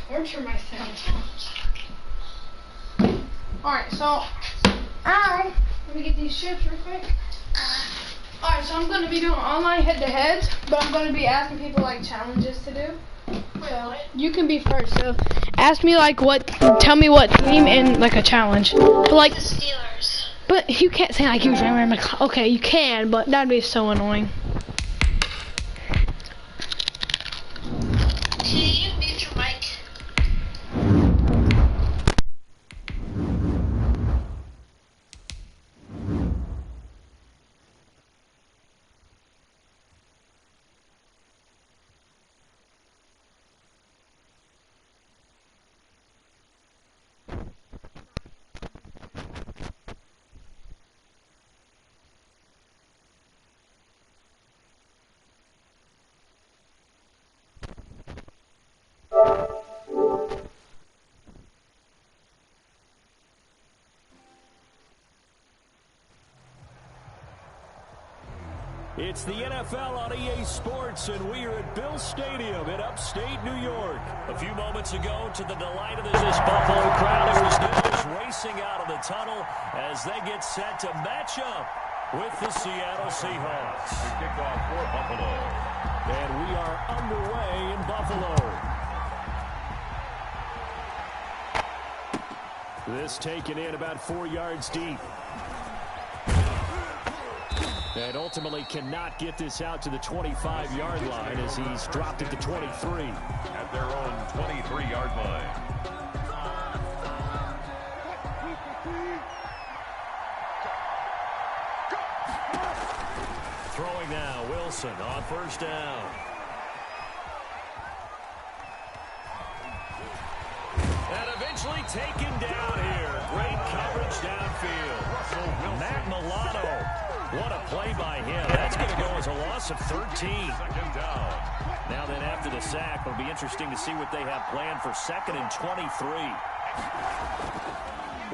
torture myself. Alright, so let me get these chips real quick. Alright, so I'm going to be doing online head-to-heads, but I'm going to be asking people like challenges to do. So you can be first. So ask me like tell me what team and like a challenge. But, like the Steelers. But you can't say like usually I'm like, okay, you can, but that'd be so annoying. Can you mute your mic? It's the NFL on EA Sports, and we are at Bill Stadium in upstate New York. A few moments ago, to the delight of this Buffalo crowd, it was news racing out of the tunnel as they get set to match up with the Seattle Seahawks. The kickoff for Buffalo. And we are underway in Buffalo. This taken in about 4 yards deep. And ultimately cannot get this out to the 25-yard line as he's dropped it to 23. At their own 23-yard line. Throwing now, Wilson on first down. And eventually taken down here. Great coverage downfield. Matt Milano. What a play by him. That's going to go as a loss of 13. Second down. Now then, after the sack, it'll be interesting to see what they have planned for 2nd and 23.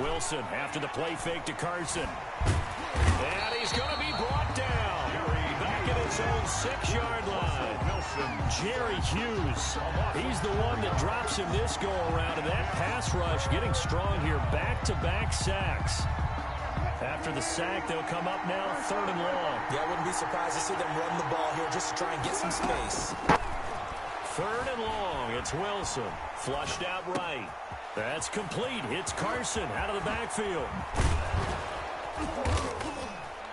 Wilson after the play fake to Carson. And he's going to be brought down. Back at his own 6-yard line. Jerry Hughes. He's the one that drops him this go-around. And that pass rush getting strong here. Back-to-back sacks. After the sack, they'll come up now 3rd and long. Yeah, I wouldn't be surprised to see them run the ball here just to try and get some space. 3rd and long. It's Wilson. Flushed out right. That's complete. Hits Carson out of the backfield.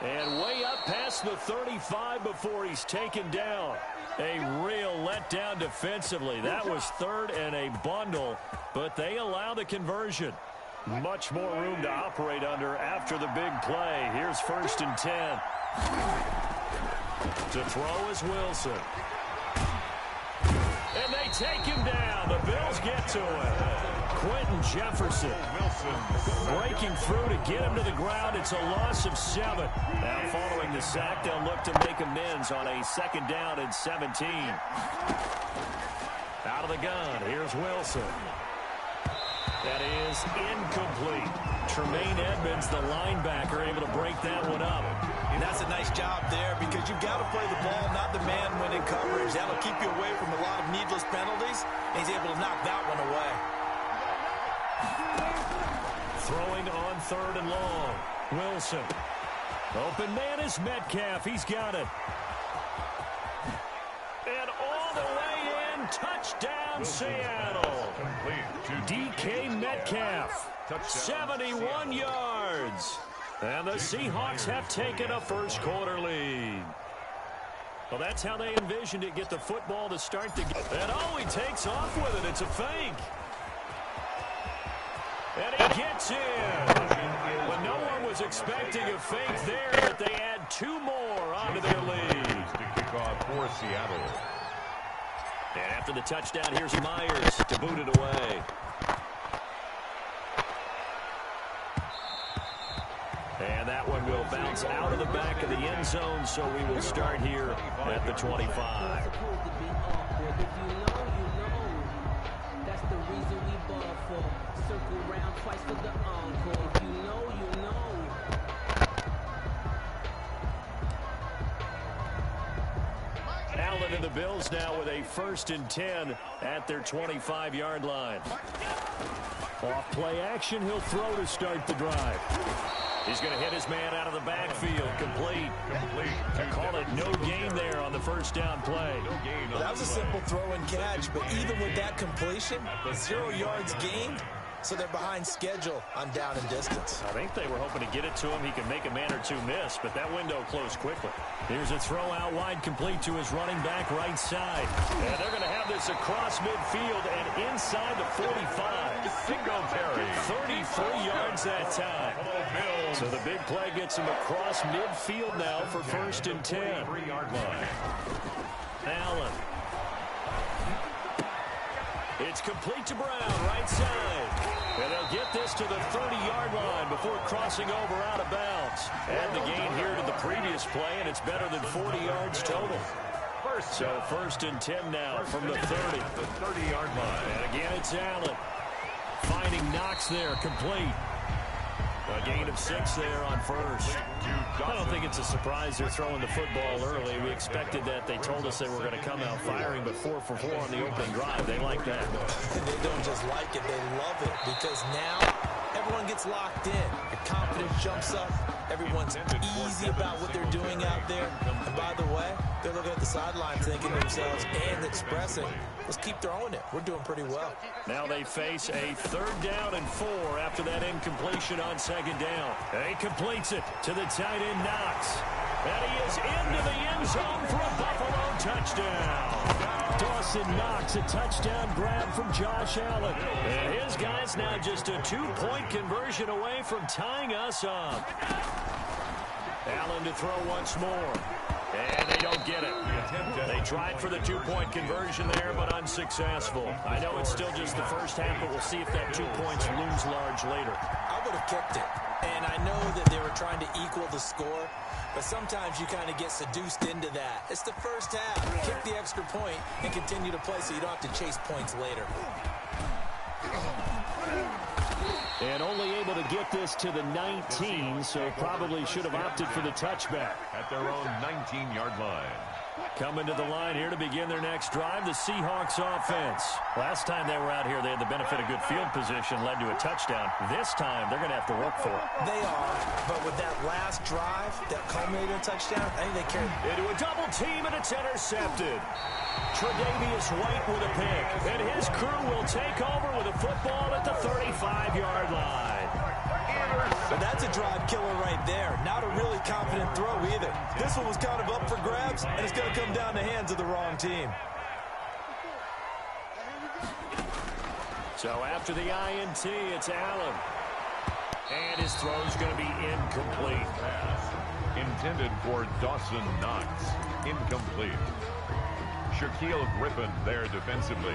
And way up past the 35 before he's taken down. A real letdown defensively. That was 3rd and a bundle, but they allow the conversion. Much more room to operate under after the big play. Here's 1st and 10. To throw is Wilson. And they take him down. The Bills get to him. Quentin Jefferson breaking through to get him to the ground. It's a loss of 7. Now following the sack, they'll look to make amends on a 2nd down and 17. Out of the gun, here's Wilson. That is incomplete. Tremaine Edmonds, the linebacker, able to break that one up. And that's a nice job there because you've got to play the ball, not the man-winning coverage. That'll keep you away from a lot of needless penalties. And he's able to knock that one away. Throwing on 3rd and long. Wilson. Open man is Metcalf. He's got it. And all the way in. Touchdown, Seattle. DK Metcalf. 71 yards. And the Seahawks have taken a first-quarter lead. Well, that's how they envisioned it. Get the football to start the game. And oh, he takes off with it. It's a fake. And he gets in. But no one was expecting a fake there, but they add 2 more onto their lead. To kick off for Seattle. And after the touchdown, here's Myers to boot it away. And that one will bounce out of the back of the end zone, so we will start here at the 25. That's the reason we ball for. Circle round twice for the encore. If you know, you know. Allen Allen and the Bills now with a 1st and 10 at their 25-yard line. Off play action, he'll throw to start the drive. He's going to hit his man out of the backfield. Complete. They call it no gain there on the 1st down play. Well, that was a simple throw and catch, but even with that completion, 0 yards gained. So they're behind schedule on down and distance. I think they were hoping to get it to him. He could make a man or two miss, but that window closed quickly. Here's a throw out wide, complete to his running back right side. And they're going to have this across midfield and inside the 45. Singletary. 33 yards that time. So the big play gets him across midfield now for 1st and 10. 3-yard line. Allen. It's complete to Brown, right side. And they'll get this to the 30-yard line before crossing over out of bounds. Add the gain here to the previous play, and it's better than 40 yards total. So 1st and 10 now from the 30. The 30-yard line. And again, it's Allen. Finding Knox there, complete. A gain of 6 there on 1st. I don't think it's a surprise they're throwing the football early. We expected that. They told us they were going to come out firing, but 4 for 4 on the opening drive. They like that. They don't just like it, they love it, because now everyone gets locked in. The confidence jumps up. Everyone's easy about what they're doing out there. And by the way, they're looking at the sideline thinking to themselves and expressing, let's keep throwing it. We're doing pretty well. Now they face a 3rd down and 4 after that incompletion on 2nd down. And he completes it to the tight end Knox. And he is into the end zone for a Buffalo touchdown. Dawson Knox, a touchdown grab from Josh Allen. And his guys now just a 2-point conversion away from tying us up. Allen to throw once more. And they don't get it. They tried for the 2-point conversion there, but unsuccessful. I know it's still just the first half, but we'll see if that 2 points looms large later. I would have kicked it. And I know that they were trying to equal the score, but sometimes you kind of get seduced into that. It's the first half. Kick the extra point and continue to play so you don't have to chase points later. And only able to get this to the 19, so probably should have opted for the touchback. At their own 19-yard line. Coming to the line here to begin their next drive, the Seahawks offense. Last time they were out here, they had the benefit of good field position, led to a touchdown. This time, they're going to have to work for it. They are, but with that last drive that culminated in a touchdown, I think they carried. Into a double team, and it's intercepted. Tre'Davious White with a pick, and his crew will take over with a football at the 35-yard line. But that's a drive killer right there. Not a really confident throw either. This one was kind of up for grabs, and it's going to come down the hands of the wrong team. So after the INT, it's Allen. And his throw's going to be incomplete. Pass intended for Dawson Knox. Incomplete. Shaquille Griffin there defensively.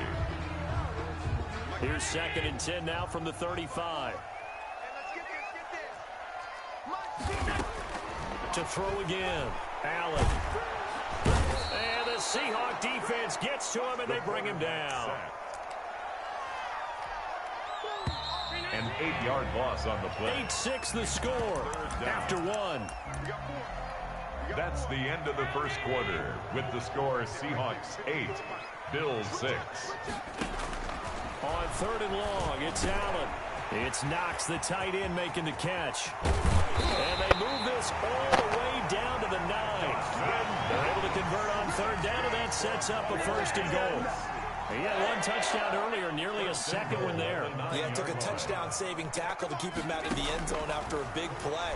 Here's 2nd and 10 now from the 35. To throw again. Allen. And the Seahawk defense gets to him, and they bring him down. An 8-yard loss on the play. 8-6 the score after 1. That's the end of the first quarter with the score Seahawks 8, Bills 6. On 3rd and long, it's Allen. It's Knox, the tight end, making the catch. And they move this all the way down to the 9. They're able to convert on 3rd down, and that sets up a 1st and goal. He had 1 touchdown earlier, nearly a 2nd one there. Yeah, took a touchdown-saving tackle to keep him out of the end zone after a big play.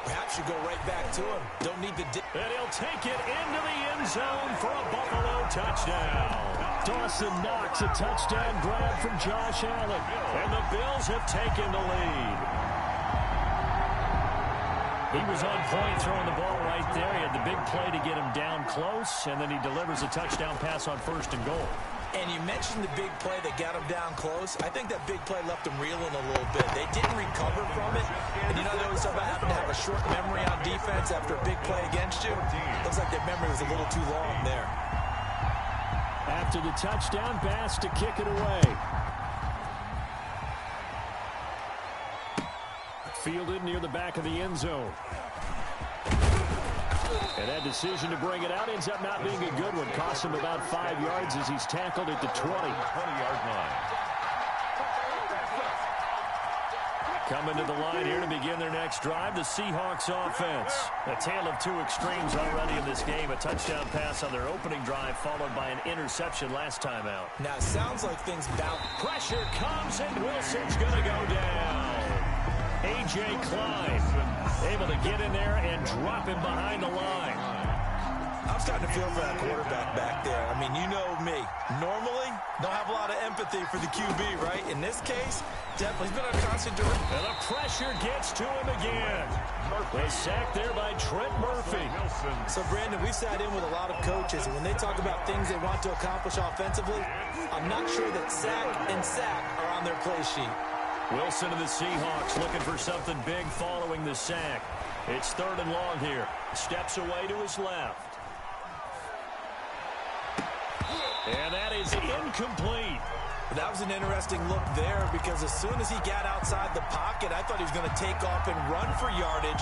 Perhaps you go right back to him. Don't need the dip. And he'll take it into the end zone for a Buffalo touchdown. Dawson Knox, a touchdown grab from Josh Allen. And the Bills have taken the lead. He was on point throwing the ball right there. He had the big play to get him down close, and then he delivers a touchdown pass on 1st and goal. And you mentioned the big play that got him down close. I think that big play left him reeling a little bit. They didn't recover from it. And you know, they always talk about having to have a short memory on defense after a big play against you. Looks like their memory was a little too long there. After the touchdown pass to kick it away. Fielded near the back of the end zone. And that decision to bring it out ends up not being a good one. Costs him about 5 yards as he's tackled at the 20-yard line. Coming to the line here to begin their next drive, the Seahawks offense. A tale of two extremes already in this game. A touchdown pass on their opening drive, followed by an interception last time out. Now, it sounds like things bounce. Pressure comes, and Wilson's going to go down. A.J. Klein able to get in there and drop him behind the line. I'm starting to feel for that quarterback back there. I mean, you know me. Normally, don't have a lot of empathy for the QB, right? In this case, definitely he's been on constant direction. And the pressure gets to him again. A sack there by Trent Murphy. So, Brandon, we sat in with a lot of coaches, and when they talk about things they want to accomplish offensively, I'm not sure that sack and sack are on their play sheet. Wilson and the Seahawks looking for something big following the sack. It's 3rd and long here. Steps away to his left. And that is incomplete. That was an interesting look there because as soon as he got outside the pocket, I thought he was going to take off and run for yardage.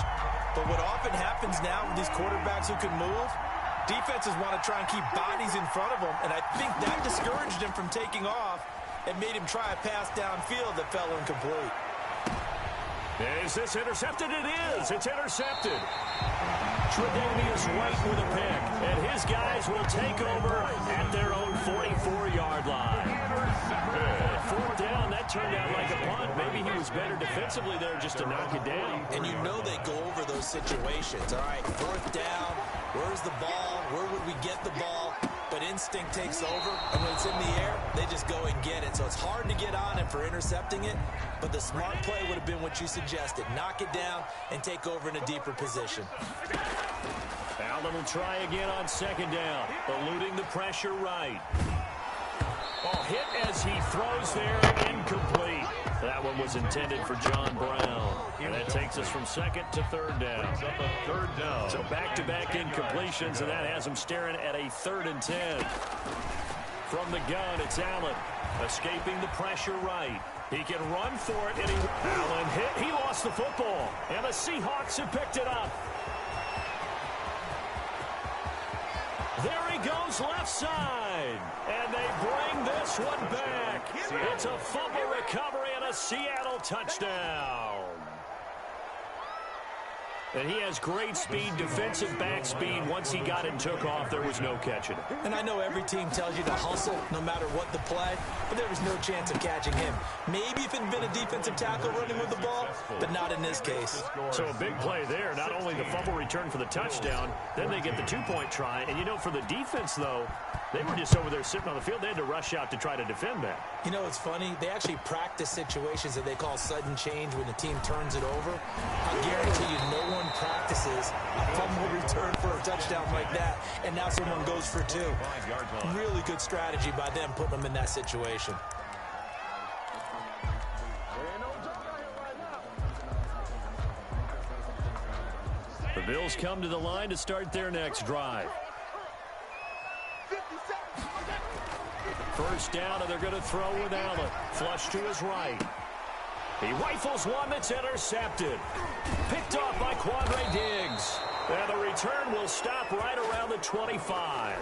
But what often happens now with these quarterbacks who can move, defenses want to try and keep bodies in front of them, and I think that discouraged him from taking off and made him try a pass downfield that fell incomplete. Is this intercepted? It is. It's intercepted. Tre'Davious White with a pick, and his guys will take over at their own 44-yard line. 4th down, that turned out like a punt. Maybe he was better defensively there just to knock it down. And you know they go over those situations. All right, 4th down, where's the ball? Where would we get the ball? But instinct takes over, and when it's in the air, they just go and get it. So it's hard to get on him for intercepting it, but the smart play would have been what you suggested. Knock it down and take over in a deeper position. Allen will try again on 2nd down, eluding the pressure right. Oh, hit as he throws there, incomplete. That one was intended for John Brown. And that takes us from 2nd to 3rd down. 3rd down. So back-to-back incompletions, and that has him staring at a 3rd and 10. From the gun, it's Allen, escaping the pressure right. He can run for it, and Allen hit. He lost the football, and the Seahawks have picked it up. There he goes left side, and they bring this one back. It's a fumble recovery and a Seattle touchdown. And he has great speed, defensive back speed. Once he got and took off, there was no catching it. And I know every team tells you to hustle no matter what the play, but there was no chance of catching him. Maybe if it had been a defensive tackle running with the ball, but not in this case. So a big play there. Not only the fumble return for the touchdown, then they get the 2-point try. And, you know, for the defense, though, they were just over there sitting on the field. They had to rush out to try to defend that. You know, it's funny. They actually practice situations that they call sudden change when the team turns it over. I guarantee you no one practices a fumble return for a touchdown like that, and now someone goes for 2. Really good strategy by them putting them in that situation. The Bills come to the line to start their next drive. 1st down, and they're going to throw with Allen. Flush to his right. He rifles one that's intercepted. Picked off by Quandre Diggs. And the return will stop right around the 25.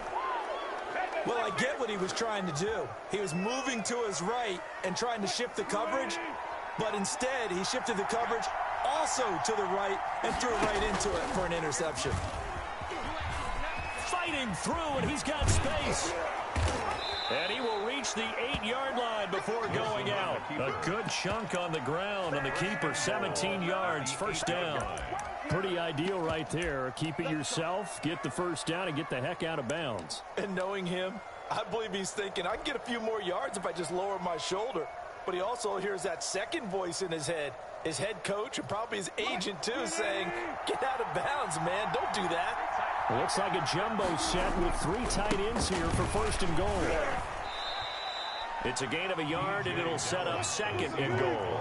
Well, I get what he was trying to do. He was moving to his right and trying to shift the coverage, but instead he shifted the coverage also to the right and threw right into it for an interception. Fighting through, and he's got space. And he will reach the 8-yard line before going out. A good chunk on the ground, and the keeper 17 yards, 1st down. Pretty ideal right there. Keep it yourself, get the 1st down, and get the heck out of bounds. And knowing him, I believe he's thinking, I can get a few more yards if I just lower my shoulder. But he also hears that second voice in his head, his head coach and probably his agent too, saying, get out of bounds, man, don't do that. Looks like a jumbo set with 3 tight ends here for 1st and goal. It's a gain of a yard, and it'll set up 2nd and goal.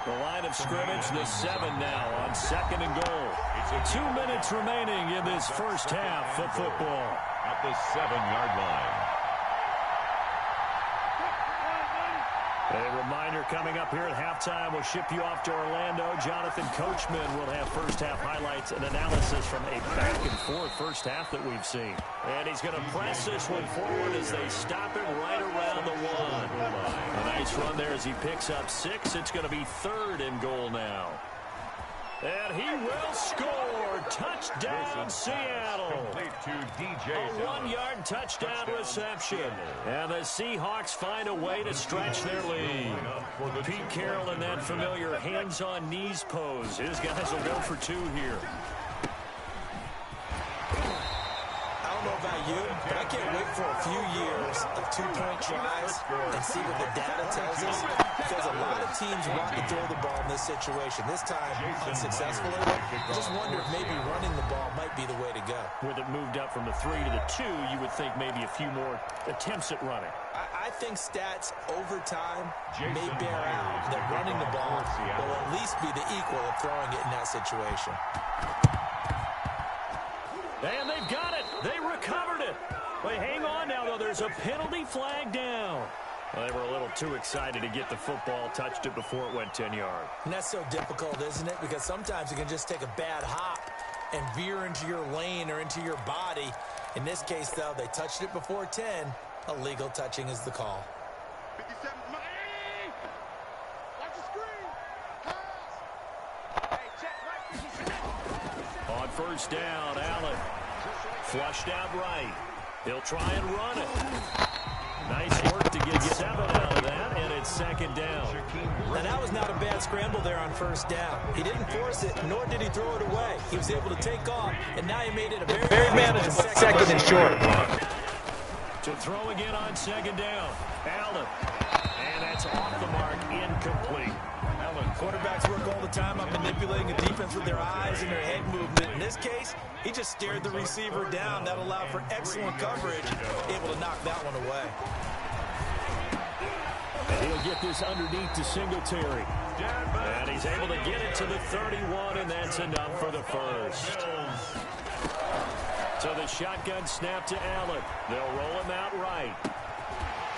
The line of scrimmage, the 7 now on 2nd and goal. 2 minutes remaining in this first half of football. At the 7-yard line. A reminder coming up here at halftime. We'll ship you off to Orlando. Jonathan Coachman will have first-half highlights and analysis from a back-and-forth first half that we've seen. And he's going to press this one forward as they stop him right around the one. A nice run there as he picks up 6. It's going to be 3rd and goal now. And he will score. Touchdown, Seattle. A 1-yard touchdown reception. And the Seahawks find a way to stretch their lead. Pete Carroll in that familiar hands-on-knees pose. His guys will go for 2 here. I don't know about you, but I can't wait for a few years of 2-point tries and see what the data tells us, because a lot of teams want to throw the ball in this situation. This time, unsuccessfully. I just wonder if maybe running the ball might be the way to go. With it moved up from the 3 to the 2, you would think maybe a few more attempts at running. I think stats over time may bear out that running the ball will at least be the equal of throwing it in that situation. And they've got it. They recovered it. But hang on now, though. There's a penalty flag down. Well, they were a little too excited to get the football, touched it before it went 10 yards. And that's so difficult, isn't it? Because sometimes you can just take a bad hop and veer into your lane or into your body. In this case, though, they touched it before 10. Illegal touching is the call. 57 Miami. Watch the screen. Pass. Hey, check right. On first down, Allen flushed out right. He'll try and run it. Nice work to get 7 out of that, and it's 2nd down. And that was not a bad scramble there on first down. He didn't force it, nor did he throw it away. He was able to take off, and now he made it a very manageable 2nd and short. To throw again on 2nd down. Allen. And that's off the mark, incomplete. Quarterbacks work all the time on manipulating a defense with their eyes and their head movement. In this case, he just stared the receiver down. That allowed for excellent coverage, able to knock that one away. And he'll get this underneath to Singletary. And he's able to get it to the 31, and that's enough for the first. So the shotgun snap to Allen. They'll roll him out right.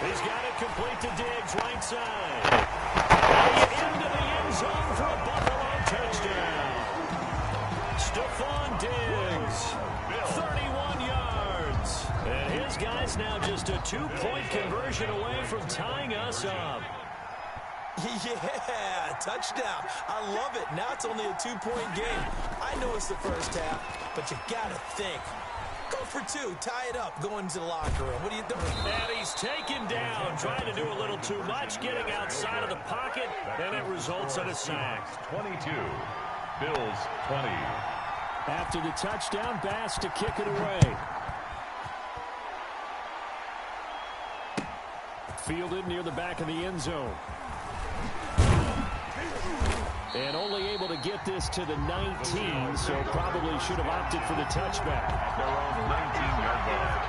He's got it complete to Diggs, right side. Into the end zone for a Buffalo touchdown. Stephon Diggs, 31 yards. And his guy's now just a 2-point conversion away from tying us up. Yeah, touchdown. I love it. Now it's only a 2-point game. I know it's the first half, but you got to think. Go for 2, tie it up, go into the locker room. What are you doing? And he's taken down, trying to do a little too much, getting outside of the pocket, and it results in a sack. 22, Bills 20. After the touchdown, Bass to kick it away. Fielded near the back of the end zone. And only able to get this to the 19, so probably should have opted for the touchback. Their own 19-yard line.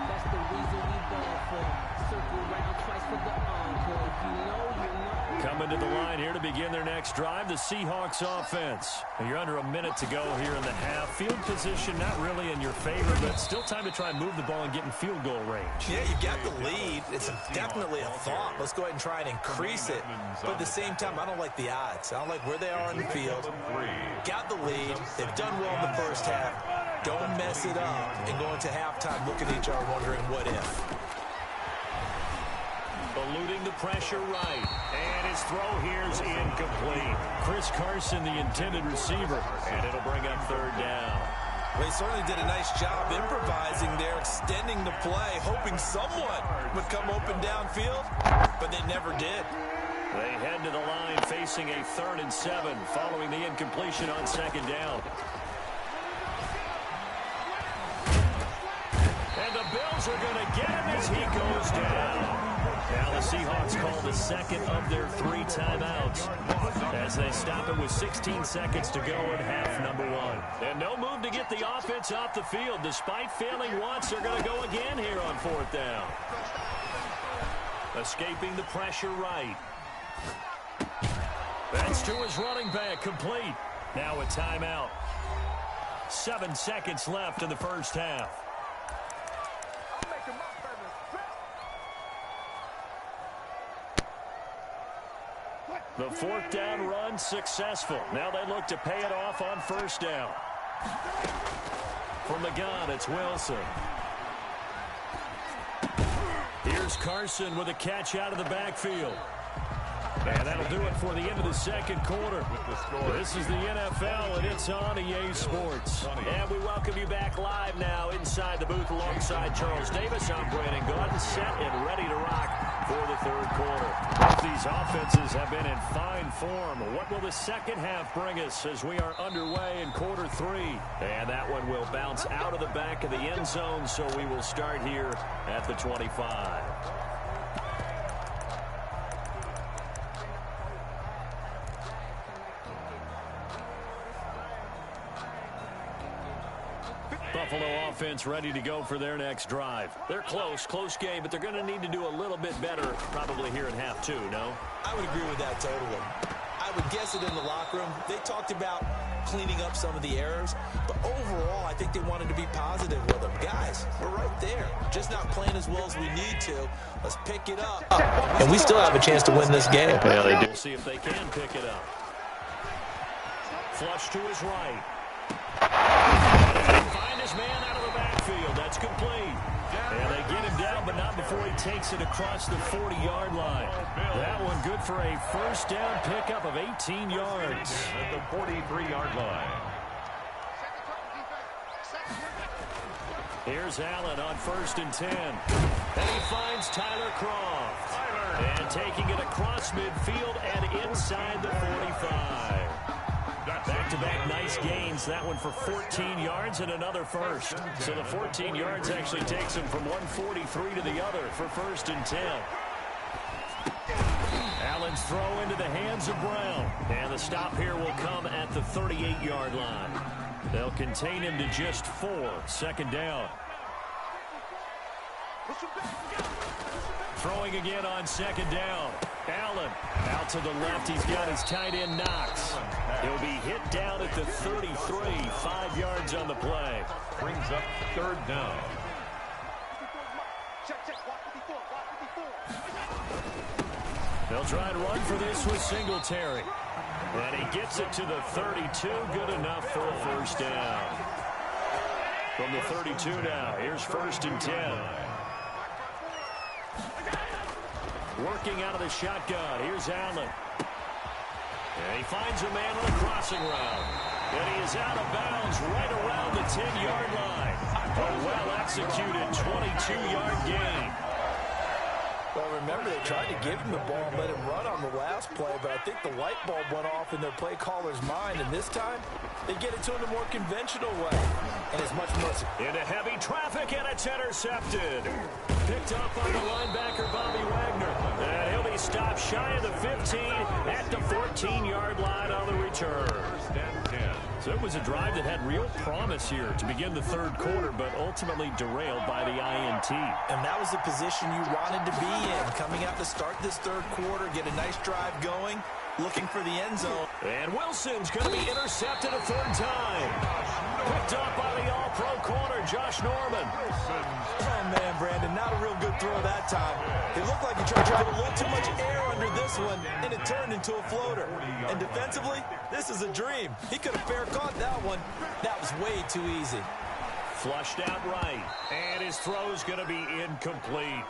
That's the reason we ball for. Circle round twice for the encore. If you know, you know. Coming to the line here to begin their next drive, the Seahawks offense. And you're under a minute to go here in the half. Field position not really in your favor, but still time to try and move the ball and get in field goal range. Yeah, you got the lead. It's definitely a thought. Let's go ahead and try and increase it. But at the same time, I don't like the odds. I don't like where they are on the field. Got the lead. They've done well in the first half. Don't mess it up and go into halftime looking at each other wondering what if. Eluding the pressure right. And his throw here's incomplete. Chris Carson, the intended receiver. And it'll bring up 3rd down. They certainly did a nice job improvising there, extending the play, hoping someone would come open downfield, but they never did. They head to the line facing a 3rd and 7 following the incompletion on 2nd down. And the Bills are going to get him as he goes down. Now the Seahawks call the 2nd of their 3 timeouts as they stop it with 16 seconds to go in half number 1. And no move to get the offense off the field. Despite failing once, they're going to go again here on 4th down. Escaping the pressure right. That's to his running back, complete. Now a timeout. 7 seconds left in the first half. The fourth down run successful. Now they look to pay it off on first down. From the gun, it's Wilson. Here's Carson with a catch out of the backfield. And that'll do it for the end of the second quarter. This is the NFL, and it's on EA Sports. And we welcome you back live now inside the booth alongside Charles Davis. I'm Brandon Gordon, set and ready to rock for the third quarter. Both these offenses have been in fine form. What will the second half bring us as we are underway in quarter three? And that one will bounce out of the back of the end zone, so we will start here at the 25. Buffalo offense ready to go for their next drive. They're close game, but they're going to need to do a little bit better probably here in half two, no? I would agree with that totally. I would guess it in the locker room. They talked about cleaning up some of the errors, but overall, I think they wanted to be positive with them. Guys, we're right there. Just not playing as well as we need to. Let's pick it up. And we still have a chance to win this game. Yeah, they do. We'll see if they can pick it up. Flush to his right. Find his man out of the backfield. That's complete. And they get him down, but not before he takes it across the 40-yard line. That one good for a first down pickup of 18 yards. At the 43-yard line. Here's Allen on 1st and 10. And he finds Tyler Croft. And taking it across midfield and inside the 45. Back-to-back nice gains. That one for 14 yards and another first. So the 14 yards actually takes him from 143 to the other for 1st and 10. Allen's throw into the hands of Brown. And the stop here will come at the 38-yard line. They'll contain him to just 4. 2nd down. Throwing again on 2nd down. Allen out to the left. He's got his tight end Knox. He'll be hit down at the 33. 5 yards on the play. Brings up 3rd down. They'll try and run for this with Singletary. And he gets it to the 32. Good enough for a first down. From the 32 now, here's 1st and 10. Working out of the shotgun. Here's Allen. And he finds a man on a crossing route. And he is out of bounds right around the 10-yard line. A well-executed 22-yard gain. Well, remember, they tried to give him the ball and let him run on the last play, but I think the light bulb went off in their play caller's mind, and this time, they get it to him a more conventional way. And as much mercy. Into heavy traffic, and it's intercepted. Picked up by the linebacker, Bobby Wagner. And he'll be stopped shy of the 15 at the 14-yard line on the return. So it was a drive that had real promise here to begin the third quarter, but ultimately derailed by the INT. And that was the position you wanted to be in, coming out to start this third quarter, get a nice drive going, looking for the end zone. And Wilson's going to be intercepted a 3rd time. Picked up by the all-pro corner, Josh Norman. Oh, man, Brandon, not a real good throw that time. It looked like he tried to put a little too much air under this one, and it turned into a floater. And defensively, this is a dream. He could have fair caught that one. That was way too easy. Flushed out right, and his throw's going to be incomplete.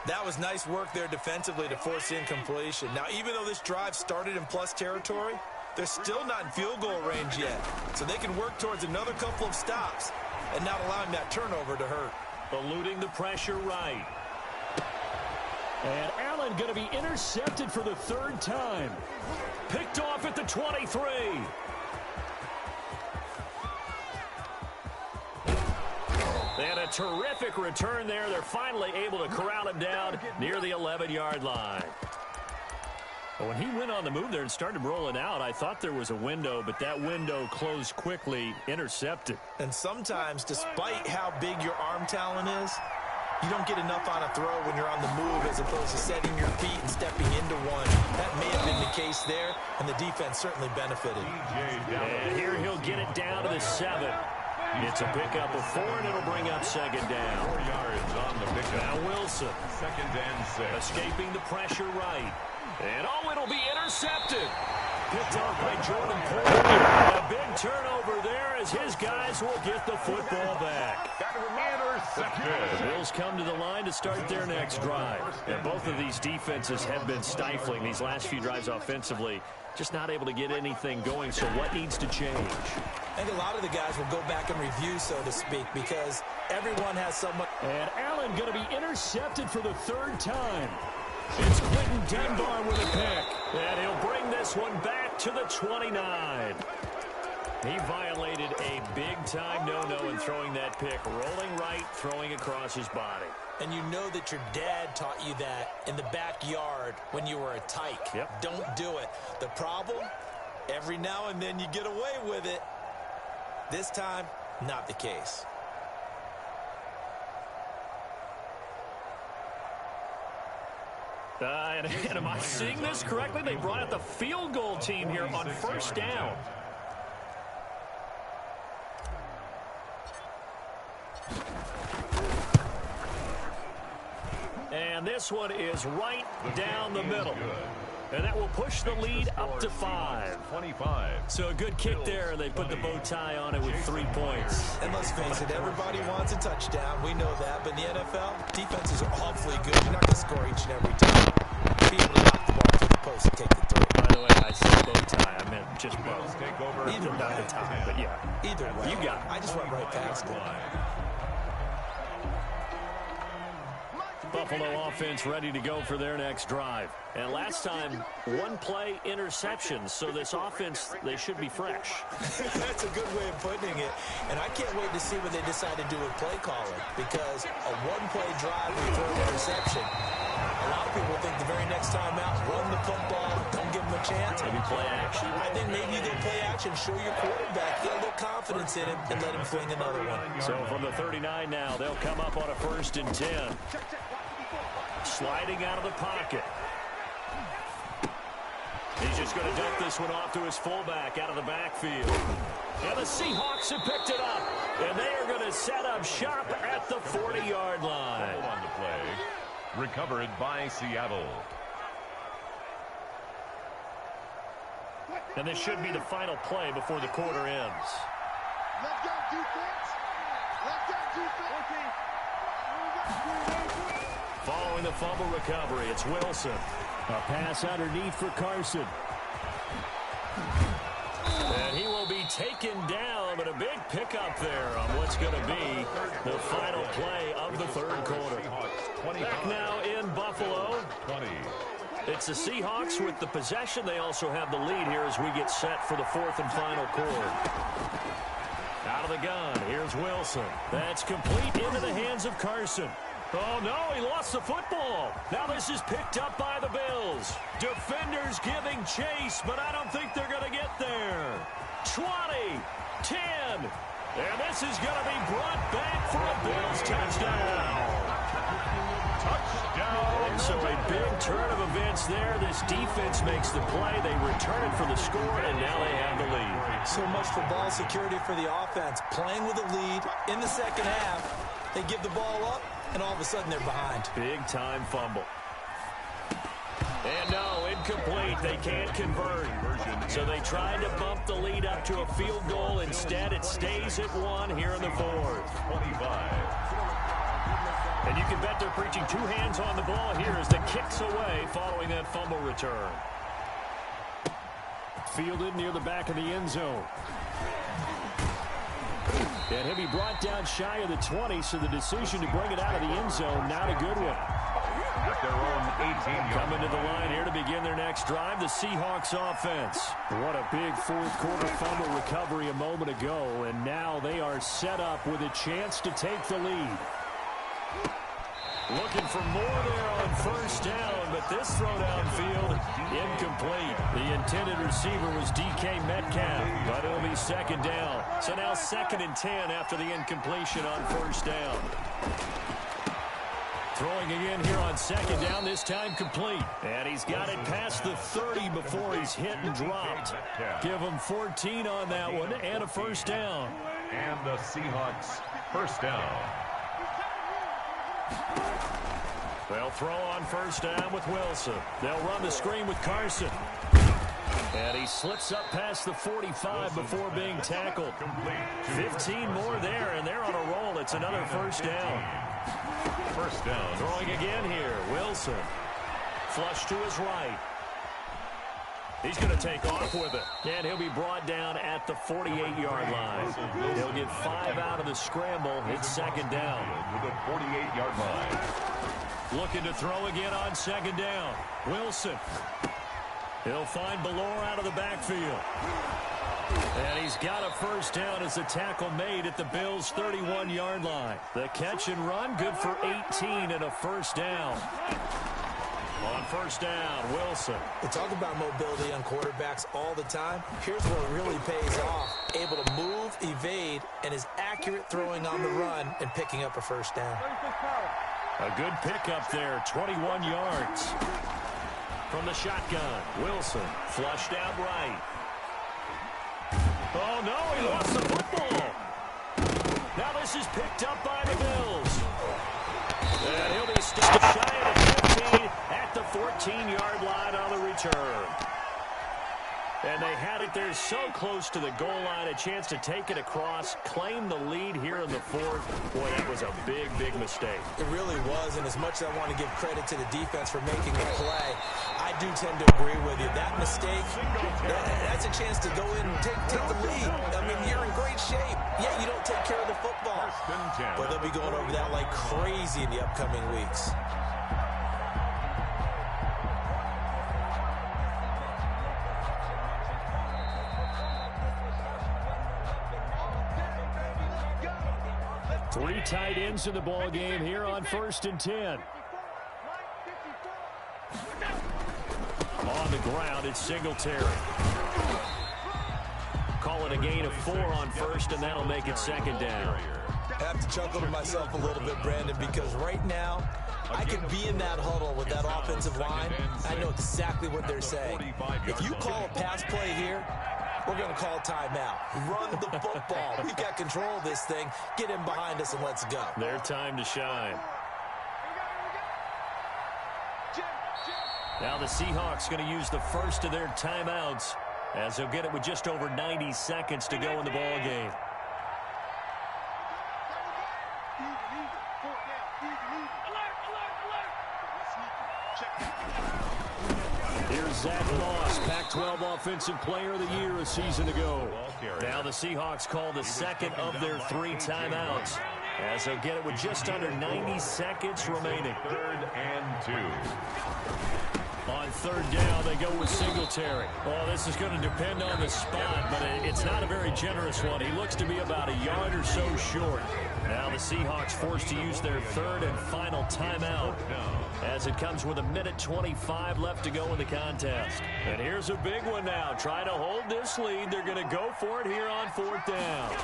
That was nice work there defensively to force incompletion. Now, even though this drive started in plus territory, they're still not in field goal range yet. So they can work towards another couple of stops and not allowing that turnover to hurt. Eluding the pressure right. And Allen going to be intercepted for the 3rd time. Picked off at the 23. And a terrific return there. They're finally able to corral him down near the 11-yard line. But when he went on the move there and started rolling out, I thought there was a window, but that window closed quickly, intercepted. And sometimes, despite how big your arm talent is, you don't get enough on a throw when you're on the move as opposed to setting your feet and stepping into one. That may have been the case there, and the defense certainly benefited. And here he'll get it down to the 7. It's a pickup of 4, and it'll bring up second down. 4 yards on the pickup. Now Wilson. 2nd and 6. Escaping the pressure right. And it'll be intercepted. Picked off by Jordan Porter. A big turnover there as his guys will get the football back. Intercepted. The Bills come to the line to start their next drive. And both of these defenses have been stifling these last few drives offensively. Just not able to get anything going, so what needs to change? I think a lot of the guys will go back and review, so to speak, because everyone has someone. And Allen going to be intercepted for the 3rd time. It's Quentin Dunbar with a pick. And he'll bring this one back to the 29. He violated a big-time no-no in throwing that pick. Rolling right, throwing across his body. And you know that your dad taught you that in the backyard when you were a tyke. Yep. Don't do it. The problem, every now and then you get away with it. This time, not the case. And am I seeing this correctly? They brought out the field goal team here on 1st down. And this one is right down the middle. And that will push the lead up to 5. 25. So a good kick there, and they put the bow tie on it with 3 points. And let's face it, everybody wants a touchdown. We know that. But in the NFL, defenses are awfully good. You're not going to score each and every time. Be able to knock the ball to the post and take the throw. By the way, I said bow tie. I meant just bow. Take over. Either way. Not the tie, but yeah. Either way. You got it. I just went right past it. Buffalo offense ready to go for their next drive. And last time, 1-play interceptions. So this offense, they should be fresh. That's a good way of putting it. And I can't wait to see what they decide to do with play calling. Because a 1-play drive with throw interception, a lot of people think the very next time out, run the football, don't give them a chance. Maybe play action. I think maybe you go play action, show your quarterback, get a little confidence in him, and let him fling another one. So from the 39 now, they'll come up on a 1st and 10. Sliding out of the pocket. He's just going to dump this one off to his fullback out of the backfield. And the Seahawks have picked it up. And they are going to set up shop at the 40-yard line. On the play. Recovered by Seattle. And this should be the final play before the quarter ends. Let's go, defense. Let's go, defense. Following the fumble recovery, it's Wilson. A pass underneath for Carson. And he will be taken down, but a big pickup there on what's going to be the final play of the 3rd quarter. Back now in Buffalo. 20. It's the Seahawks with the possession. They also have the lead here as we get set for the 4th and final quarter. Out of the gun, here's Wilson. That's complete into the hands of Carson. Oh, no, he lost the football. Now this is picked up by the Bills. Defenders giving chase, but I don't think they're going to get there. 20, 10, and this is going to be brought back for a Bills touchdown. And so a big turn of events there. This defense makes the play. They return it for the score, and now they have the lead. So much for ball security for the offense. Playing with a lead in the 2nd half. They give the ball up, and all of a sudden they're behind. Big-time fumble. And no, incomplete. They can't convert. So they tried to bump the lead up to a field goal. Instead, it stays at 1 here in the 4th. 25. And you can bet they're preaching 2 hands on the ball here as the kick's away following that fumble return. Fielded near the back of the end zone. And he'll be brought down shy of the 20, so the decision to bring it out of the end zone, not a good one. At their own 18-yard. Coming to the line here to begin their next drive, the Seahawks offense. What a big 4th quarter fumble recovery a moment ago, and now they are set up with a chance to take the lead. Looking for more there on 1st down, but this throw downfield, incomplete. The intended receiver was DK Metcalf, but it'll be 2nd down. So now 2nd and 10 after the incompletion on 1st down. Throwing again here on 2nd down, this time complete. And he's got it past the 30 before he's hit and dropped. Give him 14 on that one and a 1st down. And the Seahawks first down. They'll throw on first down with Wilson. They'll run the screen with Carson. And he slips up past the 45 before being tackled. 15 more there, and they're on a roll. It's another first down. First down. Throwing again here. Wilson. Flush to his right. He's going to take off with it. And he'll be brought down at the 48-yard line. He'll get 5 out of the scramble. It's second down. To the 48-yard line. Looking to throw again on second down. Wilson. He'll find Ballore out of the backfield. And he's got a first down as the tackle made at the Bills' 31-yard line. The catch and run, good for 18 and a first down. On first down, Wilson. We talk about mobility on quarterbacks all the time. Here's where it really pays off. Able to move, evade, and is accurate throwing on the run and picking up a first down. A good pickup there, 21 yards. From the shotgun, Wilson flushed out right. Oh, no, he lost the football. Now this is picked up by the Bills. And he'll be stopped shy of the 15 at the 14-yard line on the return. And they had it there so close to the goal line, a chance to take it across, claim the lead here in the fourth. Boy, that was a big, big mistake. It really was, and as much as I want to give credit to the defense for making the play, I do tend to agree with you. That mistake, that's a chance to go in and take the lead. I mean, you're in great shape. Yeah, you don't take care of the football. But they'll be going over that like crazy in the upcoming weeks. Three tight ends in the ball game here on 1st and 10. On the ground, it's Singletary. Call it a gain of 4 on first, and that'll make it second down. I have to chuckle to myself a little bit, Brandon, because right now, I could be in that huddle with that offensive line. I know exactly what they're saying. If you call a pass play here, we're going to call timeout. Run the football. We've got control of this thing. Get in behind us and let's go. Their time to shine. Now the Seahawks going to use the first of their timeouts as they'll get it with just over 90 seconds to go in the ball game. Here's Zach Moss, Pac-12 Offensive Player of the Year a season ago. Now the Seahawks call the second of their 3 timeouts as they'll get it with just under 90 seconds remaining. 3rd and 2. On third down, they go with Singletary. Well, this is going to depend on the spot, but it's not a very generous one. He looks to be about a yard or so short. Now the Seahawks forced to use their 3rd and final timeout as it comes with 1:25 left to go in the contest. And here's a big one now. Trying to hold this lead. They're going to go for it here on 4th down.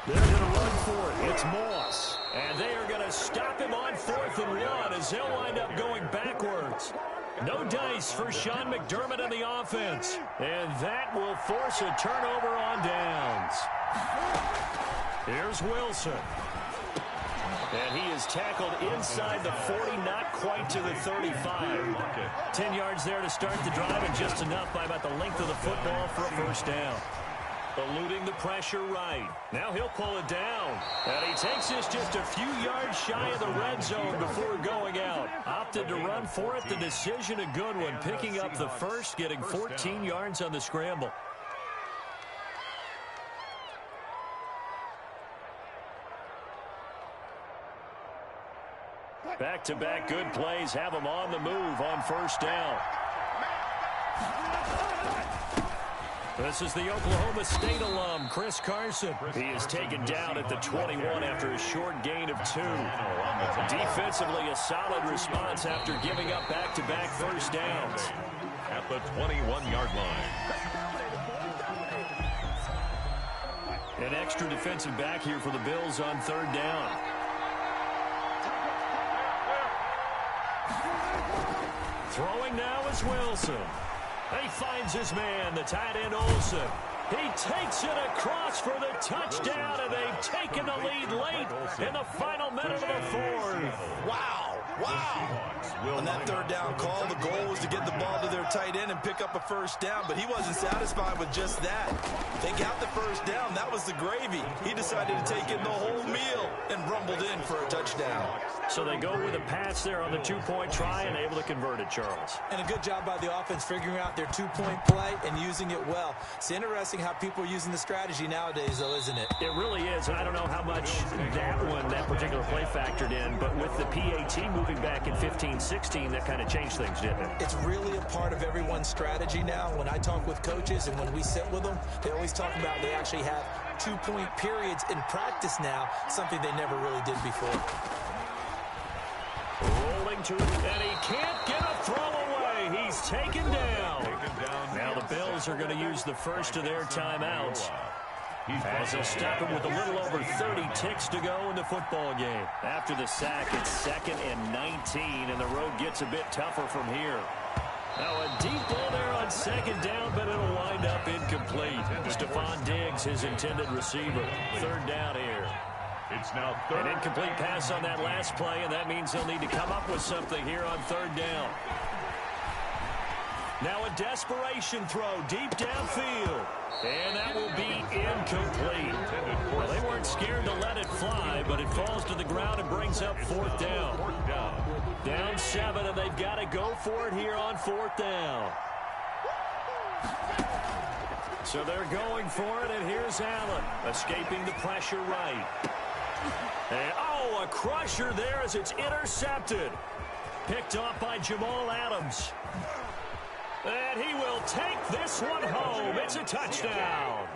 They're going to run for it. It's Moss. And they are going to stop him on 4th and 1 as they'll wind up going backwards. No dice for Sean McDermott and the offense. And that will force a turnover on downs. Here's Wilson. And he is tackled inside the 40, not quite to the 35. 10 yards there to start the drive, and just enough by about the length of the football for a first down. Eluding the pressure right. Now he'll pull it down. And he takes this just a few yards shy of the red zone before going out. Opted to run for it. The decision a good one. Picking up the first, getting 14 yards on the scramble. Back-to-back good plays have him on the move on first down. This is the Oklahoma State alum, Chris Carson. He is taken down at the 21 after a short gain of 2. Defensively, a solid response after giving up back-to-back first downs. At the 21-yard line. An extra defensive back here for the Bills on 3rd down. Throwing now is Wilson. He finds his man, the tight end Olsen. He takes it across for the touchdown, and they've taken the lead late in the final minute of the fourth. Wow. On that third down call, the goal was to get the ball to their tight end and pick up a first down, but he wasn't satisfied with just that. They got the first down. That was the gravy. He decided to take in the whole meal and rumbled in for a touchdown. So they go with a pass there on the two-point try and able to convert it, Charles. And a good job by the offense figuring out their two-point play and using it well. It's interesting how people are using the strategy nowadays, though, isn't it? It really is, and I don't know how much that particular play factored in, but with the PAT moving back in 15-16, that kind of changed things, didn't it? It's really a part of everyone's strategy now. When I talk with coaches and when we sit with them, they always talk about they actually have two-point periods in practice now, something they never really did before. Rolling to it, and he can't get a throw away. He's taken down. Now the Bills are going to use the first of their timeouts as they'll stop him with a little over 30 ticks to go in the football game. After the sack, it's 2nd and 19, and the road gets a bit tougher from here. Now a deep ball there on 2nd down, but it'll wind up incomplete. Stephon Diggs, his intended receiver. 3rd down here. It's now 3rd. An incomplete pass on that last play, and that means they'll need to come up with something here on 3rd down. Now a desperation throw deep downfield. And that will be incomplete. Well, they weren't scared to let it fly, but it falls to the ground and brings up 4th down. Down 7, and they've got to go for it here on 4th down. So they're going for it, and here's Allen, escaping the pressure right. And, a crusher there as it's intercepted. Picked off by Jamal Adams. And he will take this one home. It's a touchdown.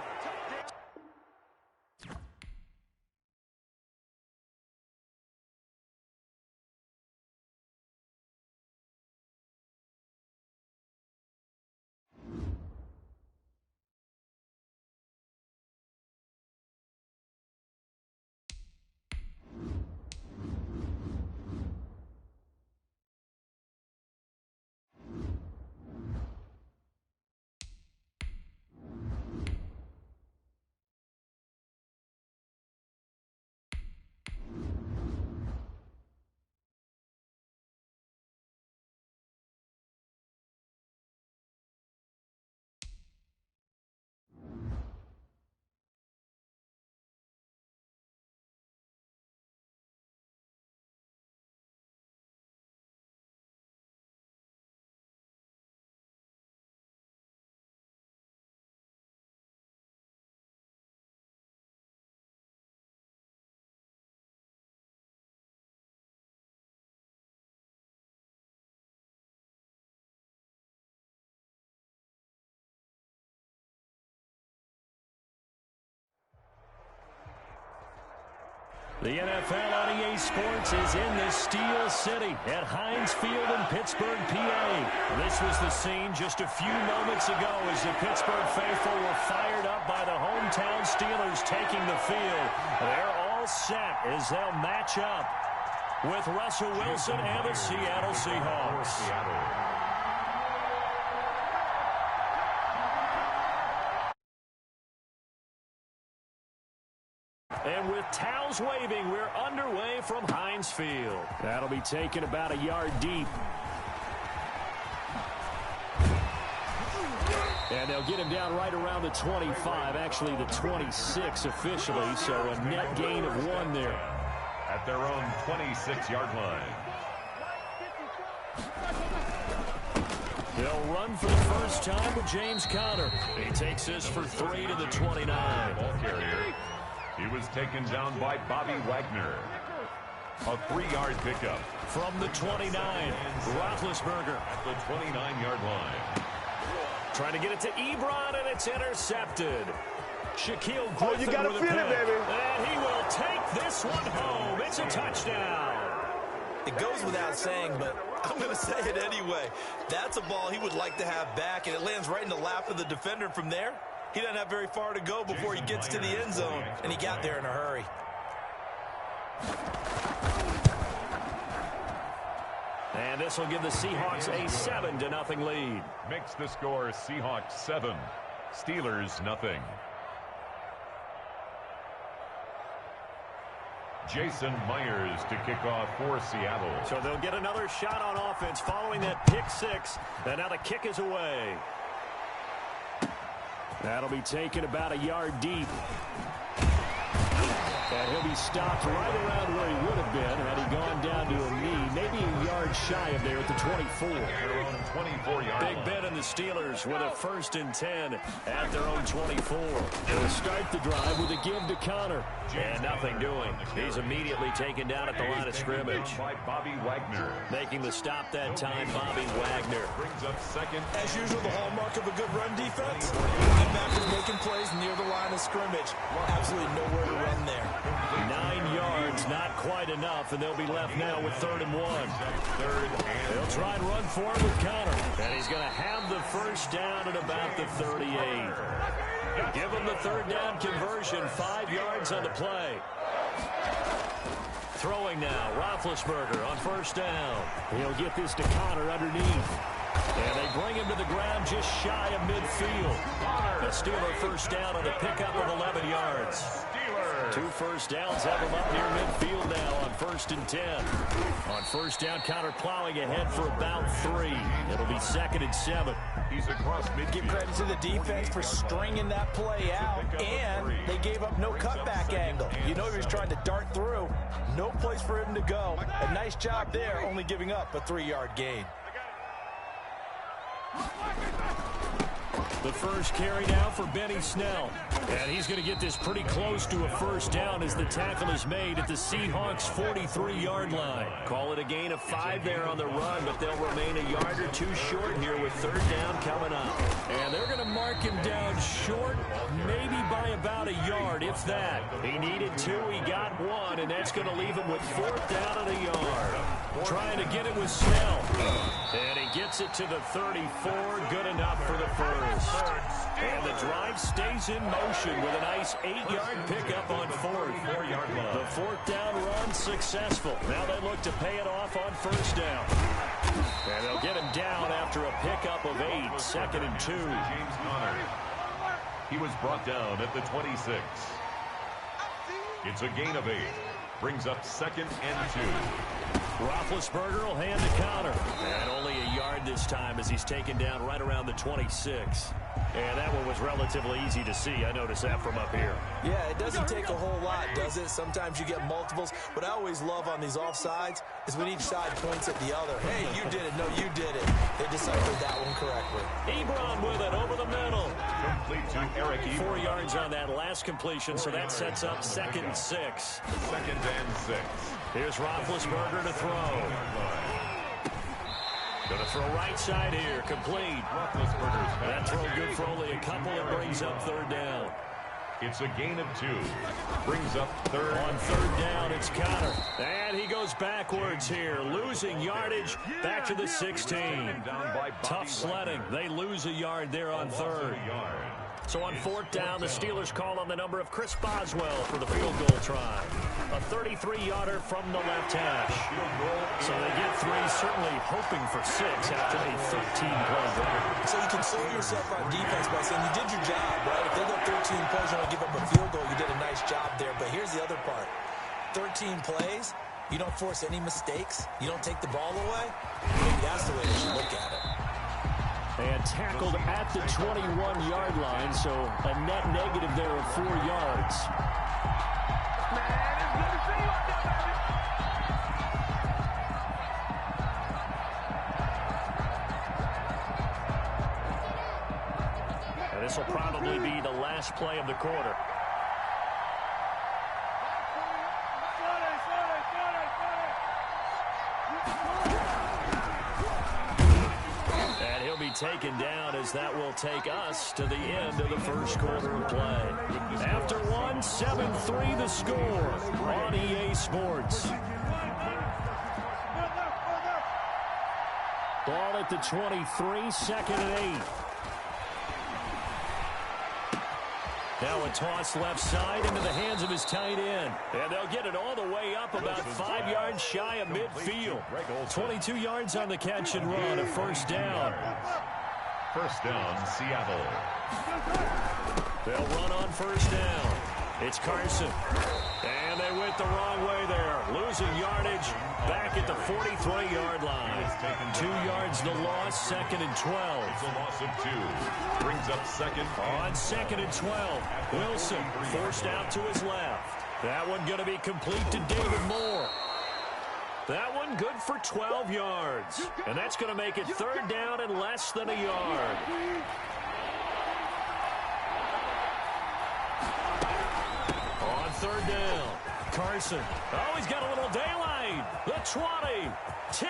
The NFL on EA Sports is in the Steel City at Heinz Field in Pittsburgh, PA. This was the scene just a few moments ago as the Pittsburgh faithful were fired up by the hometown Steelers taking the field. They're all set as they'll match up with Russell Wilson and the Seattle Seahawks. And with towels waving, we're underway from Heinz Field. That'll be taken about a yard deep. And they'll get him down right around the 25, actually the 26 officially, so a net gain of 1 there. At their own 26-yard line. They'll run for the first time with James Conner. He takes this for 3 to the 29. Ball carrier. He was taken down by Bobby Wagner. A 3-yard pickup. From the 29, Roethlisberger. At the 29-yard line. Trying to get it to Ebron, and it's intercepted. Shaquille Griffin you gotta with feel a it, pick. baby. And he will take this one home. It's a touchdown. It goes without saying, but I'm going to say it anyway. That's a ball he would like to have back, and it lands right in the lap of the defender from there. He doesn't have very far to go before he gets to the end zone, and he got there in a hurry. And this will give the Seahawks a 7-0 lead. Makes the score Seahawks 7, Steelers nothing. Jason Myers to kick off for Seattle. So they'll get another shot on offense following that pick six. And now the kick is away. That'll be taken about a yard deep. And he'll be stopped right around where he would have been had he gone down to a knee, maybe a yard shy of there at the 24. Their own 24-yard Big Ben and the Steelers with a 1st and 10 at their own 24. They'll start the drive with a give to Connor. And nothing doing. He's immediately taken down at the line of scrimmage. By Bobby Wagner. Making the stop that time, Bobby Wagner. Brings up second. As usual, the hallmark of a good run defense. Linebackers making plays near the line of scrimmage. Absolutely nowhere to run there. 9 yards, not quite enough, and they'll be left now with 3rd and 1. They'll try and run for it with Connor. And he's going to have the first down at about the 38. Give him the 3rd down conversion, 5 yards on the play. Throwing now, Roethlisberger on 1st down. He'll get this to Connor underneath. And they bring him to the ground just shy of midfield. A Steeler 1st down on the pickup of 11 yards. 2 first downs have him up near midfield now on 1st and 10. On 1st down, Connor plowing ahead for about 3. It'll be 2nd and 7. He's across midfield. Give credit to the defense for stringing that play out, and they gave up no cutback angle. You know he was trying to dart through. No place for him to go. A nice job there, only giving up a 3-yard gain. The first carry now for Benny Snell. And he's going to get this pretty close to a 1st down as the tackle is made at the Seahawks' 43-yard line. Call it a gain of 5 there on the run, but they'll remain a yard or 2 short here with 3rd down coming up. And they're going to mark him down short, maybe by about a yard, if that. He needed 2, he got 1, and that's going to leave him with 4th down and a yard. Trying to get it with Snell. And he gets it to the 34, good enough for the first. And the drive stays in motion with a nice 8-yard pickup on 4th. 4-yard line. The 4th down run successful. Now they look to pay it off on 1st down. And they'll get him down after a pickup of 8, 2nd and 2. James Conner. He was brought down at the 26. It's a gain of 8. Brings up 2nd and 2. Roethlisberger will hand to Connor. And only a yard this time as he's taken down right around the 26. And that one was relatively easy to see. I noticed that from up here. Yeah, it doesn't take a whole lot, does it? Sometimes you get multiples. What I always love on these offsides is when each side points at the other. Hey, you did it. No, you did it. They deciphered that one correctly. Ebron with it over the middle. Complete to Eric Ebron. 4 yards on that last completion, so that sets up 2nd and 6. 2nd and 6. Here's Roethlisberger to throw. Going to throw right side here, complete. That throw good for only a couple. It brings up 3rd down. It's a gain of 2. Brings up 3rd. On 3rd down, it's Connor. And he goes backwards here, losing yardage back to the 16. Tough sledding. They lose a yard there on 3rd. So on 4th down, the Steelers call on the number of Chris Boswell for the field goal try. A 33-yarder from the left hash. So they get 3, certainly hoping for 6 after a 13-play drive. So you console yourself on defense by saying you did your job, right? If they go 13 plays, you only give up a field goal, you did a nice job there. But here's the other part. 13 plays, you don't force any mistakes, you don't take the ball away. Maybe that's the way they should look at it. And tackled at the 21-yard line, so a net negative there of 4 yards. And this will probably be the last play of the quarter. Taken down as that will take us to the end of the first quarter of play. After 1, 7-3 the score on EA Sports. Ball at the 23, 2nd and 8. Now a toss left side into the hands of his tight end. And they'll get it all the way up about 5 yards shy of midfield. 22 yards on the catch and run, a 1st down. 1st down, Seattle. They'll run on first down. It's Carson. And they went the wrong way there. Losing yardage back at the 43-yard line. 2 yards the loss, 2nd and 12. It's a loss of 2. Brings up second. On 2nd and 12. Wilson forced out to his left. That one going to be complete to David Moore. That one good for 12 yards. And that's going to make it 3rd down and less than a yard. On 3rd down, Carson. Oh, he's got a little daylight. The 20, 10,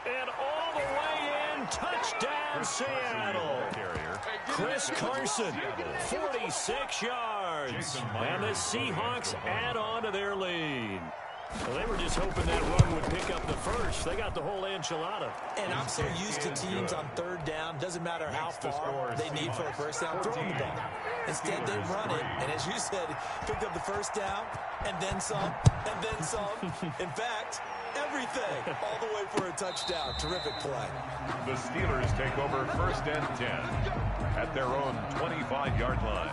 and all the way in. Touchdown, Seattle. Chris Carson, 46 yards. And the Seahawks add on to their lead. Well, they were just hoping that run would pick up the first. They got the whole enchilada. And I'm so used to teams on 3rd down, doesn't matter how far they need for a first down, throwing the ball. Instead, they run it, and as you said, picked up the first down, and then some, and then some. In fact, everything, all the way for a touchdown. Terrific play. The Steelers take over 1st and 10 at their own 25-yard line.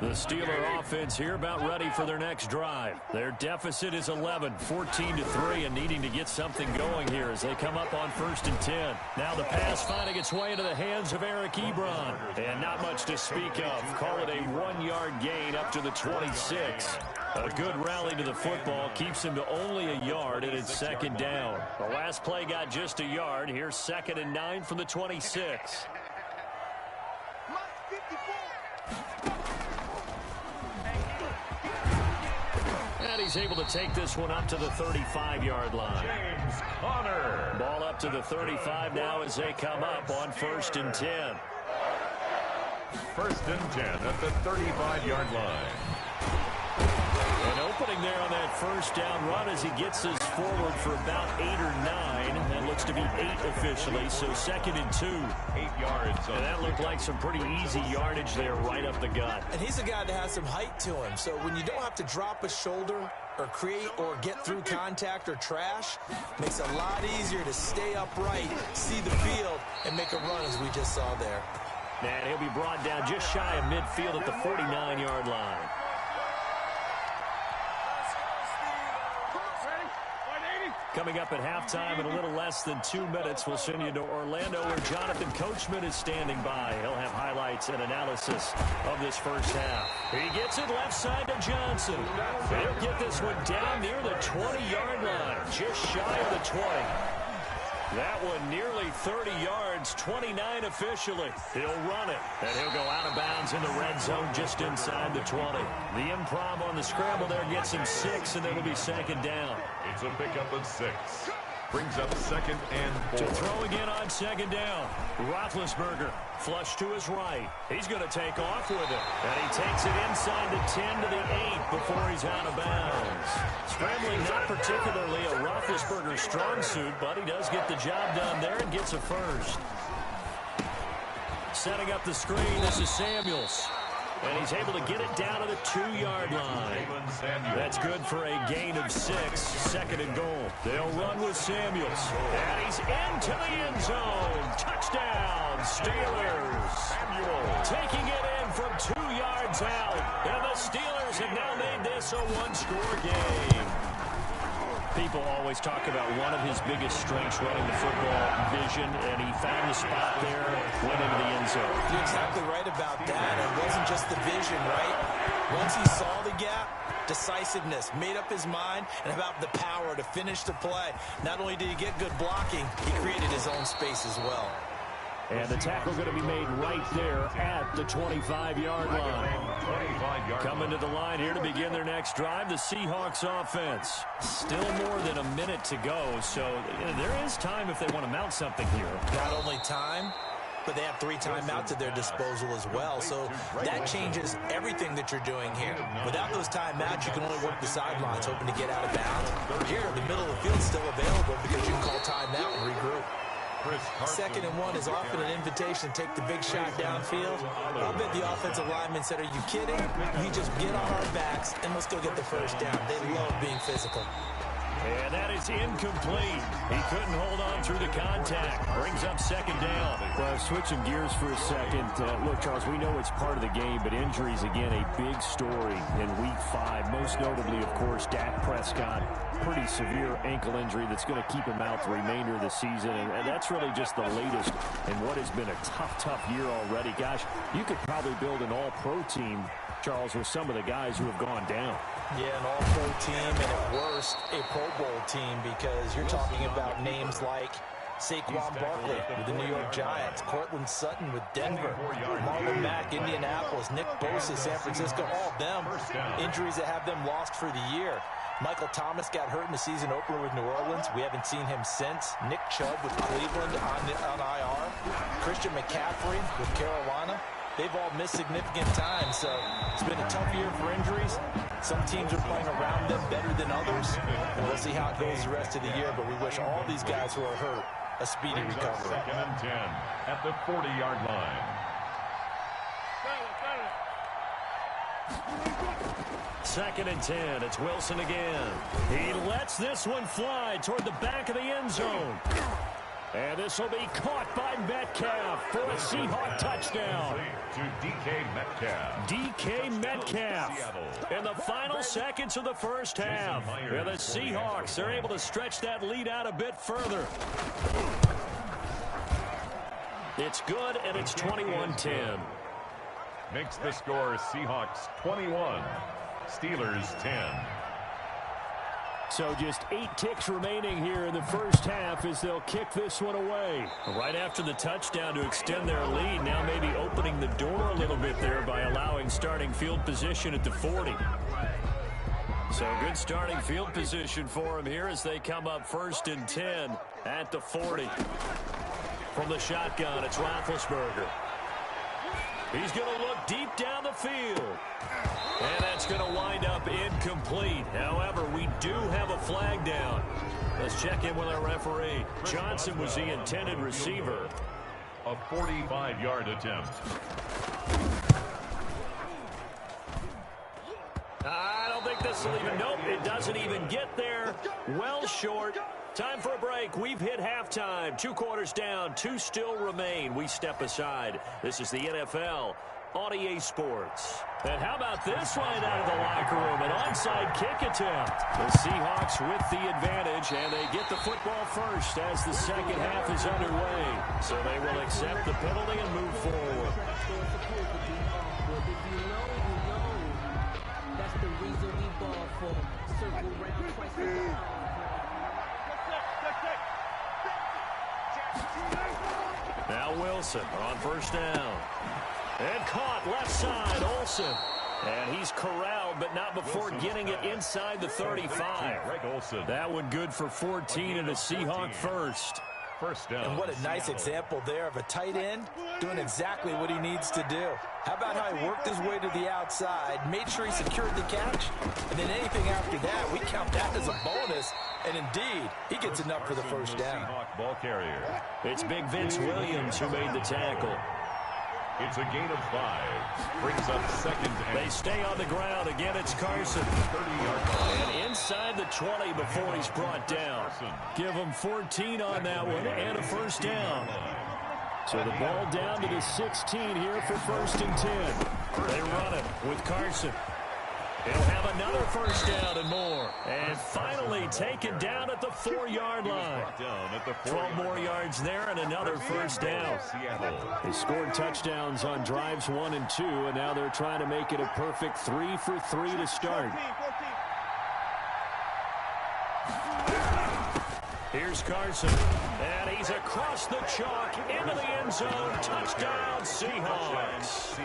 The Steeler offense here about ready for their next drive. Their deficit is 11, 14-3, and needing to get something going here as they come up on 1st and 10. Now the pass finding its way into the hands of Eric Ebron. And not much to speak of. Call it a 1-yard gain up to the 26. A good rally to the football keeps him to only a yard, and it's 2nd down. The last play got just a yard. Here's 2nd and 9 from the 26. And he's able to take this one up to the 35-yard line. James Conner. Ball up to the 35 now as they come up on 1st and 10. 1st and 10 at the 35-yard line. An opening there on that first down run as he gets us forward for about 8 or 9. That looks to be 8 officially, so 2nd and 2. 8 yards. And that looked like some pretty easy yardage there right up the gut. And he's a guy that has some height to him, so when you don't have to drop a shoulder or create or get through contact or trash, makes it a lot easier to stay upright, see the field, and make a run as we just saw there. And he'll be brought down just shy of midfield at the 49-yard line. Coming up at halftime in a little less than 2 minutes, we'll send you to Orlando where Jonathan Coachman is standing by. He'll have highlights and analysis of this first half. He gets it left side to Johnson. He'll get this one down near the 20-yard line, just shy of the 20. That one nearly 30 yards, 29 officially. He'll run it, and he'll go out of bounds in the red zone just inside the 20. The improv on the scramble there gets him 6, and it'll be 2nd down. It's a pickup of 6. Brings up 2nd and 4. To throw again on 2nd down. Roethlisberger flush to his right. He's going to take off with it. And he takes it inside the 10 to the 8 before he's out of bounds. Scrambling not particularly a Roethlisberger strong suit, but he does get the job done there and gets a first. Setting up the screen, this is Samuels. And he's able to get it down to the 2-yard line. That's good for a gain of 6. 2nd and goal. They'll run with Samuels. And he's into the end zone. Touchdown, Steelers. Taking it in from 2 yards out. And the Steelers have now made this a 1-score game. People always talk about one of his biggest strengths running the football, vision, and he found the spot there, went into the end zone. You're exactly right about that. It wasn't just the vision, right? Once he saw the gap, decisiveness, made up his mind, and about the power to finish the play. Not only did he get good blocking, he created his own space as well. And the tackle going to be made right there at the 25-yard line. Coming to the line here to begin their next drive, the Seahawks offense. Still more than a minute to go, so there is time if they want to mount something here. Not only time, but they have 3 timeouts at their disposal as well, so that changes everything that you're doing here. Without those timeouts, you can only work the sidelines, hoping to get out of bounds. Here, the middle of the field's still available because you can call timeout and regroup. 2nd and 1 is often an invitation to take the big shot downfield. I'll bet the offensive lineman said, "Are you kidding? You just get on our backs and let's go get the first down." They love being physical. And that is incomplete. He couldn't hold on through the contact. Brings up second down. Well, switching gears for a second. Look, Charles, we know it's part of the game, but injuries, again, a big story in Week 5. Most notably, of course, Dak Prescott. Pretty severe ankle injury that's going to keep him out the remainder of the season. And that's really just the latest in what has been a tough year already. Gosh, you could probably build an all-pro team, Charles, with some of the guys who have gone down. Yeah, an all-pro team, and at worst, a Pro Bowl team, because you're talking about names like Saquon Barkley with the New York Giants, Cortland Sutton with Denver, Marlon Mack, Indianapolis, Nick Bosa, San Francisco, all of them injuries that have them lost for the year. Michael Thomas got hurt in the season opener with New Orleans. We haven't seen him since. Nick Chubb with Cleveland on IR. Christian McCaffrey with Carolina. They've all missed significant time, so it's been a tough year for injuries. Some teams are playing around them better than others, and we'll see how it goes the rest of the year, but we wish all these guys who are hurt a speedy recovery. Second and 10 at the 40-yard line. Second and 10. It's Wilson again. He lets this one fly toward the back of the end zone. And this will be caught by Metcalf for a Seahawk touchdown. To DK Metcalf. DK Metcalf in the final seconds of the first half. And the Seahawks are able to stretch that lead out a bit further. It's good, and it's 21-10. Makes the score Seahawks 21, Steelers 10. So just 8 ticks remaining here in the first half as they'll kick this one away. Right after the touchdown to extend their lead, now maybe opening the door a little bit there by allowing starting field position at the 40. So good starting field position for them here as they come up first and 10 at the 40. From the shotgun, it's Roethlisberger. He's going to look deep down the field. And that's going to wind up incomplete. However, we do have a flag down. Let's check in with our referee. Johnson was the intended receiver. A 45-yard attempt. I don't think this will even, nope, it doesn't even get there. Well short. Time for a break. We've hit halftime. 2 quarters down. 2 still remain. We step aside. This is the NFL on EA Sports. And how about this right out of the locker room? An onside kick attempt. The Seahawks with the advantage, and they get the football first as the second half is underway. So they will accept the penalty and move forward. That's the reason we ball for. Circle round twice for the Now Wilson on first down. And caught left side, Olsen. And he's corralled, but not before getting it inside the 35. That one good for 14 and a Seahawk first. First down. And what a nice example there of a tight end doing exactly what he needs to do. How about how he worked his way to the outside, made sure he secured the catch, and then anything after that, we count that as a bonus. And indeed, he gets enough for the first down. Ball carrier. It's Big Vince Williams who made the tackle. It's a gain of 5. Brings up second and They stay on the ground. Again, it's Carson. 30-yard line. And inside the 20 before he's brought down. Give him 14 on that one and a first down. So the ball down to the 16 here for first and 10. They run it with Carson. He'll have another first down and more. And finally taken down at the 4-yard line. 12 more yards there and another first down. They scored touchdowns on drives 1 and 2, and now they're trying to make it a perfect 3 for 3 to start. Here's Carson. And he's across the chalk into the end zone. Touchdown, Seahawks.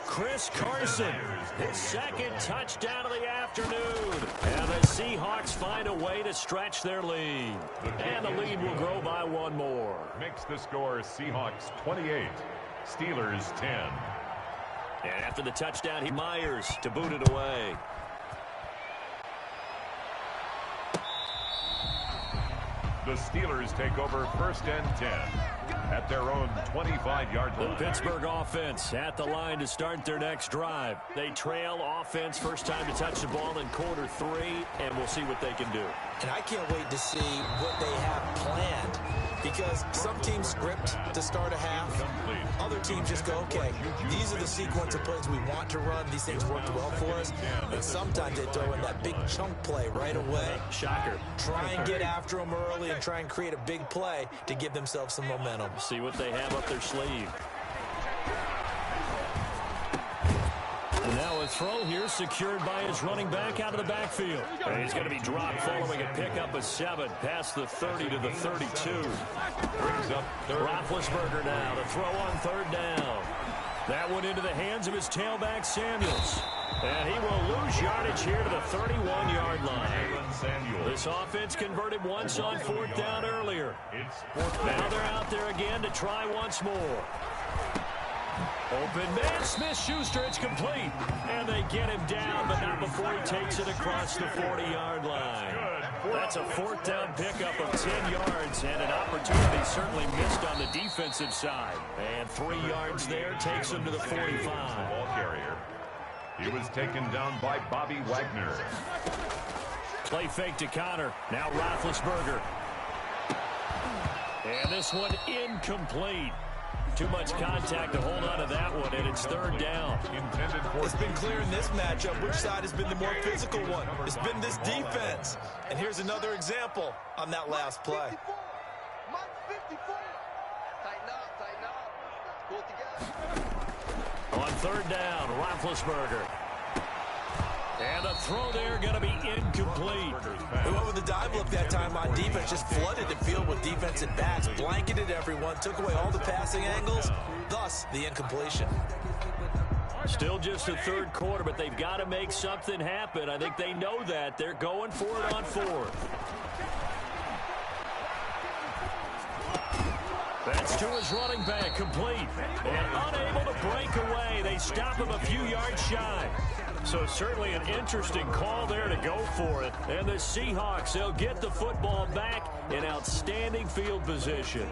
Chris Carson, his second touchdown of the afternoon. And the Seahawks find a way to stretch their lead. And the lead will grow by 1 more. Makes the score Seahawks 28, Steelers 10. And after the touchdown, Myers to boot it away. The Steelers take over first and 10 at their own 25-yard line. The Pittsburgh offense at the line to start their next drive. They trail offense, first time to touch the ball in quarter 3, and we'll see what they can do. And I can't wait to see what they have planned, because some teams script to start a half. Other teams just go, okay, these are the sequence of plays we want to run. These things worked well for us. And sometimes they throw in that big chunk play right away. Shocker. Try and get after them early and try and create a big play to give themselves some momentum. See what they have up their sleeve. And now a throw here secured by his running back out of the backfield. And he's going to be dropped following a pickup of 7 past the 30 to the 32. Brings up Roethlisberger now to throw on 3rd down. That one into the hands of his tailback, Samuels. And he will lose yardage here to the 31-yard line. This offense converted once on 4th down earlier. Now they're out there again to try once more. Open man, Smith-Schuster, it's complete. And they get him down, but not before he takes it across the 40-yard line. That's a 4th down pickup of 10 yards, and an opportunity certainly missed on the defensive side. And 3 yards there takes him to the 45. Ball carrier. He was taken down by Bobby Wagner. Play fake to Connor. Now Roethlisberger. And this one incomplete. Too much contact to hold on to that one, and it's 3rd down. It's been clear in this matchup which side has been the more physical one. It's been this defense. And here's another example on that last play. On 3rd down, Roethlisberger. And the throw there going to be incomplete. We went with the dive look that time on defense, just flooded the field with defensive backs, blanketed everyone, took away all the passing angles, thus the incompletion. Still just the 3rd quarter, but they've got to make something happen. I think they know that. They're going for it on 4th. That's to his running back, complete. And unable to break away. They stop him a few yards shy. So certainly an interesting call there to go for it. And the Seahawks, they'll get the football back in outstanding field position.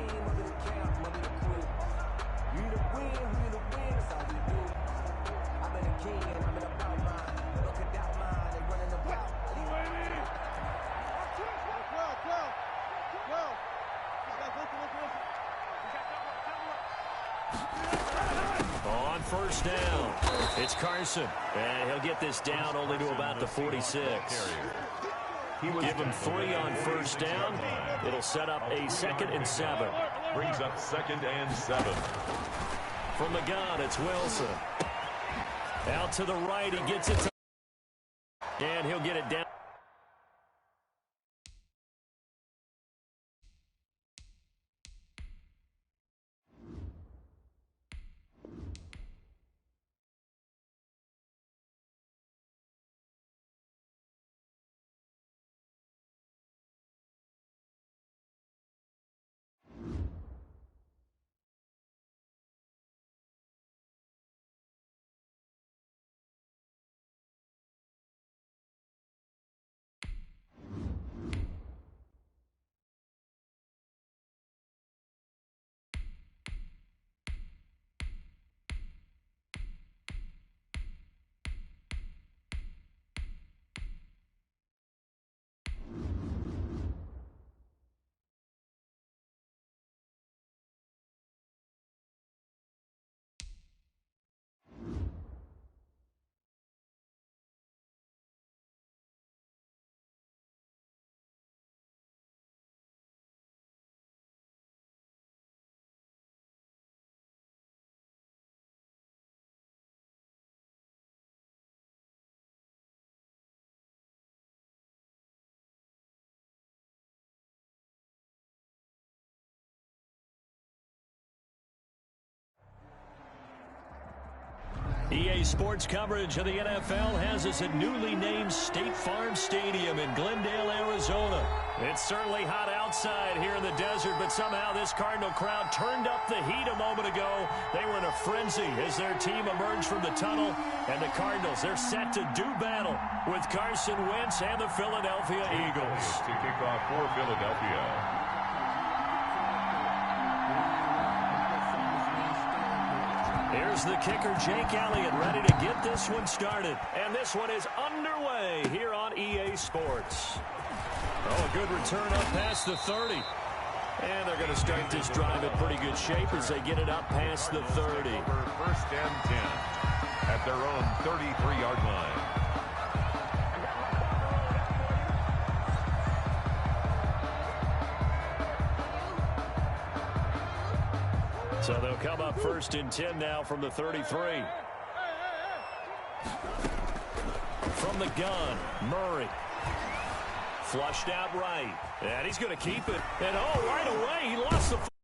On 1st down, it's Carson. And he'll get this down only to about the 46. Give him 3 on 1st down. It'll set up a 2nd and 7. Brings up 2nd and 7. From the gun, it's Wilson. Out to the right, he gets it to... And he'll get it down. EA Sports coverage of the NFL has us at newly named State Farm Stadium in Glendale, Arizona. It's certainly hot outside here in the desert, but somehow this Cardinal crowd turned up the heat a moment ago. They were in a frenzy as their team emerged from the tunnel, and the Cardinals, they're set to do battle with Carson Wentz and the Philadelphia Eagles. To kick off for Philadelphia. Here's the kicker, Jake Elliott, ready to get this one started. And this one is underway here on EA Sports. Oh, a good return up past the 30. And they're going to start this drive in pretty good shape as they get it up past the 30. First and 10 at their own 33-yard line. So they'll come up first and 10 now from the 33. From the gun, Murray. Flushed out right. And he's going to keep it. And, oh, right away, he lost the